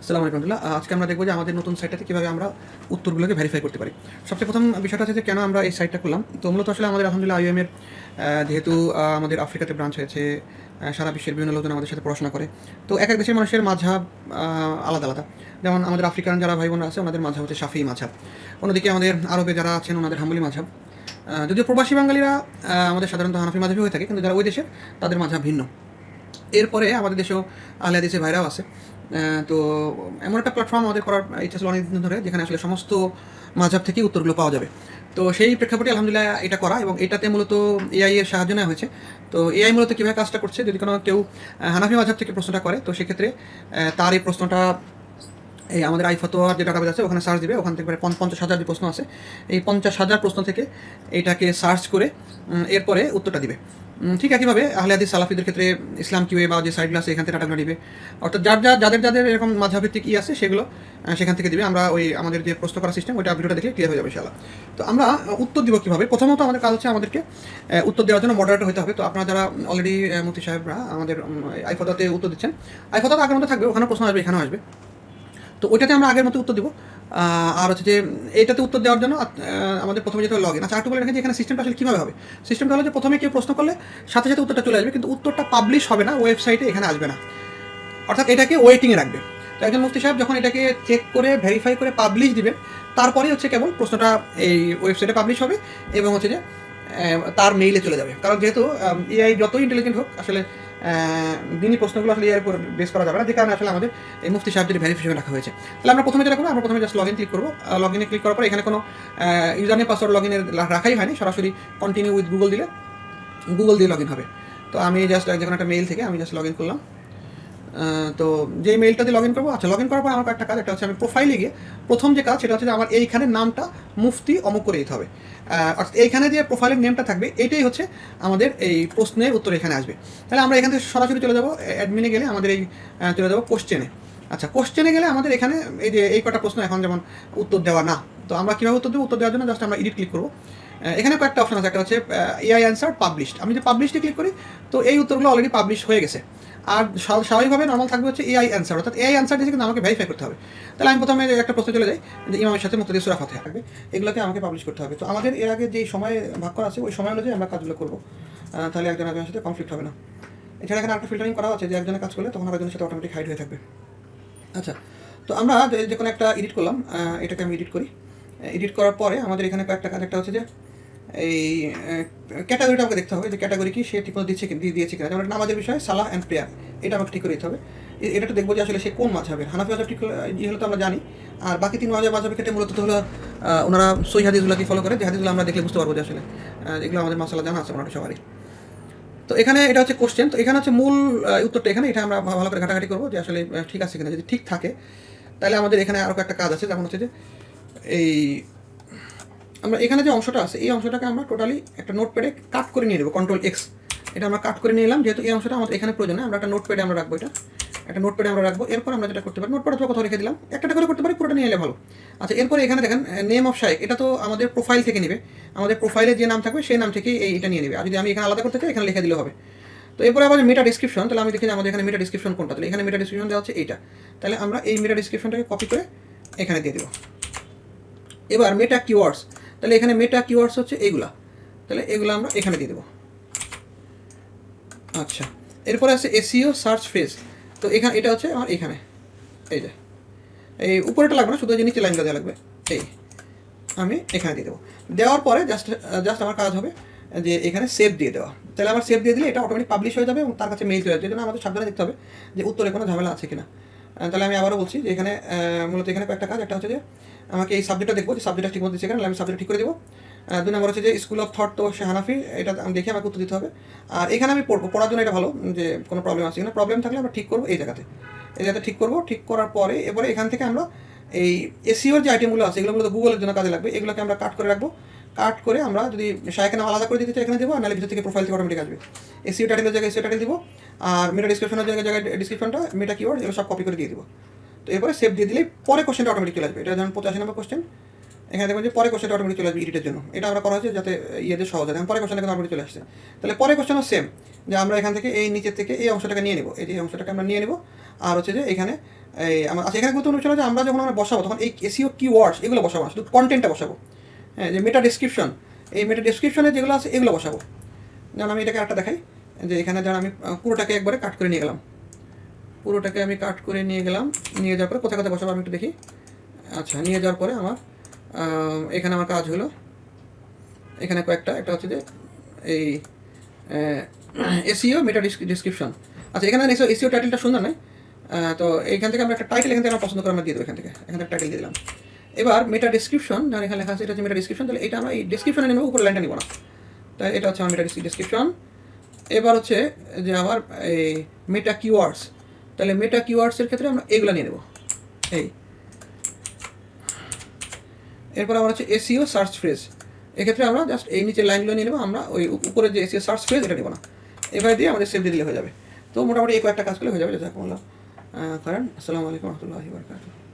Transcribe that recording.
আসসালামু আলাইকুম রহমতুল্লাহ। আজকে আমরা দেখব যে আমাদের নতুন সাইটটাতে কীভাবে আমরা উত্তরগুলোকে ভেরিফাই করতে পারি। সবচেয়ে প্রথম বিষয়টা হচ্ছে যে কেন আমরা এই সাইটটা করলাম। তো মূলত আসলে আমাদের আলহামদুলিল্লাহ IOM এর যেহেতু আমাদের আফ্রিকাতে ব্রাঞ্চ হয়েছে, সারা বিশ্বের বিভিন্ন লোকজন আমাদের সাথে পড়াশোনা করে। তো এক এক দেশের মানুষের মাযহাব আলাদা আলাদা। যেমন আমাদের আফ্রিকান যারা ভাই বোনরা আছে ওনাদের মাযহাব হচ্ছে শাফিঈ মাযহাব। অন্যদিকে আমাদের আরবে যারা আছেন ওনাদের হাম্বলি মাযহাব। যদিও প্রবাসী বাঙালিরা আমাদের সাধারণত হানাফি মাযহাবী হয়ে থাকে, কিন্তু যারা ওই দেশের তাদের মাযহাব ভিন্ন। এরপরে আমাদের দেশেও আহলে হাদিসের ভাইরাও আছে। তো এমন একটা প্ল্যাটফর্ম আমাদের করার ইচ্ছা ছিল অনেকদিন ধরে, যেখানে আসলে সমস্ত মাযহাব থেকেই উত্তরগুলো পাওয়া যাবে। তো সেই প্রেক্ষাপটে আলহামদুলিল্লাহ এটা করা, এবং এটাতে মূলত এআই এর সাহায্য নেওয়া হয়েছে। তো এআই মূলত কীভাবে কাজটা করছে, যদি কোনো কেউ হানাফি মাযহাব থেকে প্রশ্নটা করে, তো সেক্ষেত্রে তার এই প্রশ্নটা এই আমাদের আইফতোয়ার যে ডাটাবেস আছে ওখানে সার্চ দিবে, ওখান থেকে 50,000 যে প্রশ্ন আছে এই 50,000 প্রশ্ন থেকে এটাকে সার্চ করে এরপরে উত্তরটা দিবে। ঠিক একইভাবে আহলে হাদিস সালাফিদের ক্ষেত্রে ইসলাম কিউএ বা যে সাইটগুলো আছে এখান থেকে ডাটাগুলো দিবে। অর্থাৎ যাদের এরকম মাযহাবভিত্তিক আছে সেগুলো সেখান থেকে দিবে। আমরা ওই আমাদের যে প্রশ্ন করার সিস্টেম ওইটা ভিডিওটা দেখলে ক্লিয়ার হয়ে যাবে ইনশাআল্লাহ। তো আমরা উত্তর দিব কীভাবে। প্রথমত আমাদের কাজ হচ্ছে আমাদেরকে উত্তর দেওয়ার জন্য মডারেটর হতে হবে। তো আপনারা যারা অলরেডি মুফতি সাহেবরা আমাদের আইফতাতে উত্তর দিচ্ছেন, আইফতাতে আগের মতো থাকবে, ওখানে প্রশ্ন আসবে, এখানেও আসবে। তো ওইটাতে আমরা আগের মতো উত্তর দিব। আর হচ্ছে যে এইটাতে উত্তর দেওয়ার জন্য আমাদের প্রথমে যেতে হবে লগ ইন। আচ্ছা, আরেকটু বলে রাখি যে এখানে সিস্টেমটা আসলে কীভাবে হবে। সিস্টেমটা হলো যে প্রথমে কেউ প্রশ্ন করলে সাথে সাথে উত্তরটা চলে আসবে, কিন্তু উত্তরটা পাবলিশ হবে না, ওয়েবসাইটে এখানে আসবে না। অর্থাৎ এটাকে ওয়েটিংয়ে রাখবে। তো একজন মুফতি সাহেব যখন এটাকে চেক করে ভেরিফাই করে পাবলিশ দিবেন, তারপরেই হচ্ছে কেবল প্রশ্নটা এই ওয়েবসাইটে পাবলিশ হবে এবং হচ্ছে যে তার মেইলে চলে যাবে। কারণ যেহেতু এআই যতই ইন্টেলিজেন্ট হোক, আসলে দিনই প্রশ্নগুলো আসলে এর উপর বেস করা যাবে না, যে কারণে আসলে আমাদের এই মুফতি সাহেবদের ভেরিফিকেশন রাখা হয়েছে। তাহলে আমরা প্রথমে যেটা করবো, আমরা প্রথমে জাস্ট লগ ইন ক্লিক করবো। লগ ইনে ক্লিক করার পর এখানে কোনো ইউজার নেম পাসওয়ার্ড লগ ইনের রাখাই হয়নি, সরাসরি কন্টিনিউ উইথ গুগল দিলে গুগল দিয়ে লগ ইন হবে। তো আমি জাস্ট যে কোনো একটা মেইল থেকে আমি জাস্ট লগ ইন করলাম। তো যেই মেইলটা দিয়ে লগ ইন করবো, আচ্ছা লগ ইন করার পর আমার একটা কাজ, একটা হচ্ছে আমি প্রোফাইলে গিয়ে প্রথম যে কাজ সেটা হচ্ছে যে আমার এইখানে নামটা মুফতি অমুক করে দিতে হবে। অর্থাৎ এইখানে যে প্রোফাইলের নেমটা থাকবে এটাই হচ্ছে আমাদের এই প্রশ্নের উত্তর এখানে আসবে। তাহলে আমরা এখান থেকে সরাসরি চলে যাবো অ্যাডমিনে গেলে আমাদের এই চলে যাবো কোশ্চেনে। আচ্ছা, কোশ্চেনে গেলে আমাদের এখানে এই যে এই কটা প্রশ্ন এখন যেমন উত্তর দেওয়া না, তো আমরা কীভাবে উত্তর দেবো, উত্তর দেওয়ার জন্য জাস্ট আমরা এডিট ক্লিক করবো। এখানে কয়েকটা অপশন আছে, একটা হচ্ছে এআই অ্যান্সার পাবলিশড। আমি যে পাবলিশডে ক্লিক করি, তো এই উত্তরগুলো অলরেডি পাবলিশ হয়ে গেছে। আর স্বাভাবিকভাবে নর্মাল থাকবে হচ্ছে এআই অ্যান্সার, অর্থাৎ এআই অ্যান্সার দিয়েছে কিন্তু আমাকে ভেরিফাই করতে হবে। তাহলে আমি প্রথমে একটা প্রশ্ন চলে যাই যে ইমামের সাথে মুক্তাদি সূরা ফাতিহা থাকবে, এগুলোকে আমাকে পাবলিশ করতে হবে। তো আমাদের এর আগে যেই সময় ভাগ করা আছে ওই সময় অনুযায়ী আমরা কাজগুলো করবো, তাহলে একজন একজনের সাথে কনফ্লিক্ট হবে না। এছাড়া এখানে একটা ফিল্টারিং করা আছে যে একজনের কাজ করলে তখন আরেকজনের সাথে অটোমেটিক হাইড হয়ে থাকবে। আচ্ছা, তো আমরা যে কোনো একটা এডিট করলাম, এটাকে আমি এডিট করি। এডিট করার পরে আমাদের এখানে কয়েকটা কাজ, একটা হচ্ছে যে এই ক্যাটাগরিটা আমাকে দেখতে হবে যে ক্যাটাগরি কি সে ঠিকমতো দিয়েছে কিনা। যেমন নামাজের বিষয়ে সালাহ অ্যান্ড প্রেয়ার, এটা আমাকে ঠিক করে দিতে হবে। এটা তো দেখবো যে আসলে সে কোন মাযহাবের। হানাফি মাযহাব ঠিক হলে তো আমরা জানি, আর বাকি 3 মাযহাবের ক্ষেত্রে মূলত হলো ওনারা সহিহ হাদিসগুলোকে ফলো করে, যে হাদিসগুলো আমরা দেখলে বুঝতে পারবো যে আসলে এগুলো আমাদের মাসালা জানা আছে ওনারা সবারই। তো এখানে এটা হচ্ছে কোশ্চেন, তো এখানে হচ্ছে মূল উত্তরটা এখানে, এটা আমরা ভালো করে ঘাটাঘাটি করবো যে আসলে ঠিক আছে কিনা। যদি ঠিক থাকে তাহলে আমাদের এখানে আরও একটা কাজ আছে, যেমন হচ্ছে যে এই আমরা এখানে যে অংশটা আছে এই অংশটাকে আমরা টোটালি একটা নোটপ্যাডে কাট করে নিয়ে নেবো, Ctrl+X। এটা আমরা কাট করে নিয়ে এলাম, যেহেতু এই অংশটা আমাদের এখানে প্রয়োজন আমরা একটা নোটপ্যাডে আমরা রাখবো, এটা একটা নোটপ্যাডে আমরা রাখবো। এরপর আমরা যেটা করতে পারি, নোটপ্যাডে কোথাও রেখে দিলাম, একটা করে করতে পারি, পুরোটা নিয়ে এলে ভালো। আচ্ছা, এরপরে এখানে দেখেন নেম অফ শাইখ, এটা তো আমাদের প্রোফাইল থেকে নেবে, আমাদের প্রোফাইলে যে নাম থাকবে সেই নাম থেকেই এইটা নিয়ে নেবে। আর যদি আমি এখানে আলাদা করতে চাই এখানে লিখে দিলে হবে। তো এরপরে আবার মেটা ডিসক্রিপশন, তাহলে আমি দেখি যে আমাদের এখানে মেটা ডিসক্রিপশন কোনটা, তাহলে এখানে মেটা ডিসক্রিপশন দেওয়া হচ্ছে এইটা। তাহলে আমরা এই মেটা ডিসক্রিপশনটাকে কপি করে এখানে দিয়ে দেবো। এবার মেটা কিওয়ার্ডস, তাহলে এখানে মেটা কিওয়ার্ডস হচ্ছে এইগুলা, তাহলে এগুলো আমরা এখানে দিয়ে দেবো। আচ্ছা, এরপরে আছে এসইও সার্চ ফ্রেজ, তো এখানে এটা হচ্ছে আমার এখানে এই যে এই উপরেটা লাগবে না, শুধু যে নিচে লাইনটা দেওয়া লাগবে, এই আমি এখানে দিয়ে দেবো। দেওয়ার পরে জাস্ট আমার কাজ হবে যে এখানে সেভ দিয়ে দেওয়া। তাহলে আমার সেভ দিয়ে দিলে এটা অটোমেটিক পাবলিশ হয়ে যাবে এবং তার কাছে মেইল চলে যাবে। এই জন্য আমাদের সাবধানে দেখতে হবে যে উত্তরে কোনো ঝামেলা আছে কিনা। তাহলে আমি আবারও বলছি যে এখানে মূলত এখানে কয়েকটা কাজ, একটা হচ্ছে যে আমাকে এই সাবজেক্টটা দেখবো যে সাবজেক্টটা ঠিক মতো দিচ্ছে কিনা, আমি সাবজেক্ট ঠিক করে দেবো। 2 নম্বর হচ্ছে যে স্কুল অফ থট, তো সে হানাফি, এটা আমি দেখে আমাকে উত্তর দিতে হবে। আর এখানে আমি পড়ার জন্য এটা ভালো যে কোনো প্রবলেম আছে কিনা, প্রবলেম থাকলে আমরা ঠিক করবো এই জায়গাতে ঠিক করবো। ঠিক করার পরে এবারে এখান থেকে আমরা এই এসইওর যে আইটেমগুলো আছে এগুলো মূলত গুগলের জন্য কাজে লাগবে, এগুলোকে আমরা কাট করে রাখবো। কাট করে আমরা যদি শাইখের নাম আলাদা করে দিতে চাই এখানে দেবো, আর নাহলে ভিতর থেকে প্রোফাইল থেকে অটোমেটিক আসবে। এসইও টাইটেলের জায়গায় এসইও টাইটেল দিব, আর মেটা ডিসক্রিপশনের জায়গায় ডিসক্রিপশনটা, মেটা কিওয়ার্ড, এগুলো সব কপি করে দিয়ে দিব। তো এরপরে সেভ দিয়ে দিলেই পরে কোশ্চেনটা অটোমেটিক চলে আসবে। এটা যেমন 85 নম্বর কোশ্চেন, এখানে দেখবেন যে পরে কোশ্চেনটা অটোমেটিক চলে আসবে এডিটের জন্য। এটা আমরা করা হয়েছে যাতে ইয়েদের সহজ হয়। পরে কোশ্চেনটা কিন্তু অটোমেটিক চলে আসছে। তাহলে পরে কোশ্চেনও সেম, যে আমরা এখান থেকে এই নিচের থেকে এই অংশটাকে নিয়ে নেব, এই যে অংশটাকে আমরা নিয়ে নেব। আর হচ্ছে যে এখানে আচ্ছা, এখানে গুরুত্বপূর্ণ বিষয় হলো যে আমরা যখন আমরা বসাবো তখন এই এসইও কিওয়ার্ডস এগুলো বসাবো না, শুধু কন্টেন্টটা বসাবো। হ্যাঁ, যে মেটা ডেসক্রিপশন, এই মেটা ডেসক্রিপশনে যেগুলো আছে এগুলো বসাবো। যেমন আমি এটাকে একটা দেখাই, যে এখানে যেন আমি পুরোটাকে একবারে কাট করে নিয়ে গেলাম, পুরোটাকে আমি কাট করে নিয়ে গেলাম। নিয়ে যাওয়ার পরে কোথায় কোথায় বসাবো আমি একটু দেখি। আচ্ছা, নিয়ে যাওয়ার পরে আমার এখানে আমার কাজ হলো, এখানে কয়েকটা, একটা হচ্ছে যে এই এসইও মেটা ডিসক্রিপশন। আচ্ছা, এখানে এসইও টাইটেলটা সুন্দর নয়, তো এইখান থেকে আমরা একটা টাইটেল এখান থেকে আমরা পছন্দ করে আমরা দিয়ে দেবো, এখান থেকে টাইটেল দিয়ে দিলাম। এবার মেটা ডিসক্রিপশন, যেমন এখানে লেখা আছে এটা হচ্ছে মেটা ডিসক্রিপশন, তাহলে এটা আমরা এই ডিসক্রিপশনে নেবো, উপরে লাইনটা নিব না। তাই এটা হচ্ছে আমার মেটা ডিসক্রিপশন। এবার হচ্ছে যে আমার এই মেটা কিওয়ার্ডস, তাহলে মেটা কিওয়ার্ডসের ক্ষেত্রে আমরা এইগুলো নিয়ে নেব। এই এরপর আমার হচ্ছে এসইও সার্চ ফ্রেজ, এক্ষেত্রে আমরা জাস্ট এই নিচের লাইনগুলো নিয়ে নেবো, আমরা ওই উপরে যে এসইও সার্চ ফ্রেজ এটা নেব না। এভাবে দিয়ে আমাদের সেভ দিয়ে দিলে হয়ে যাবে। তো মোটামুটি এই কয়েকটা কাজ করলে হয়ে যাবে। জাযাকুমুল্লাহ খাইরান। আসসালামু আলাইকুম ওয়া রাহমাতুল্লাহি ওয়া বারাকাতুহু।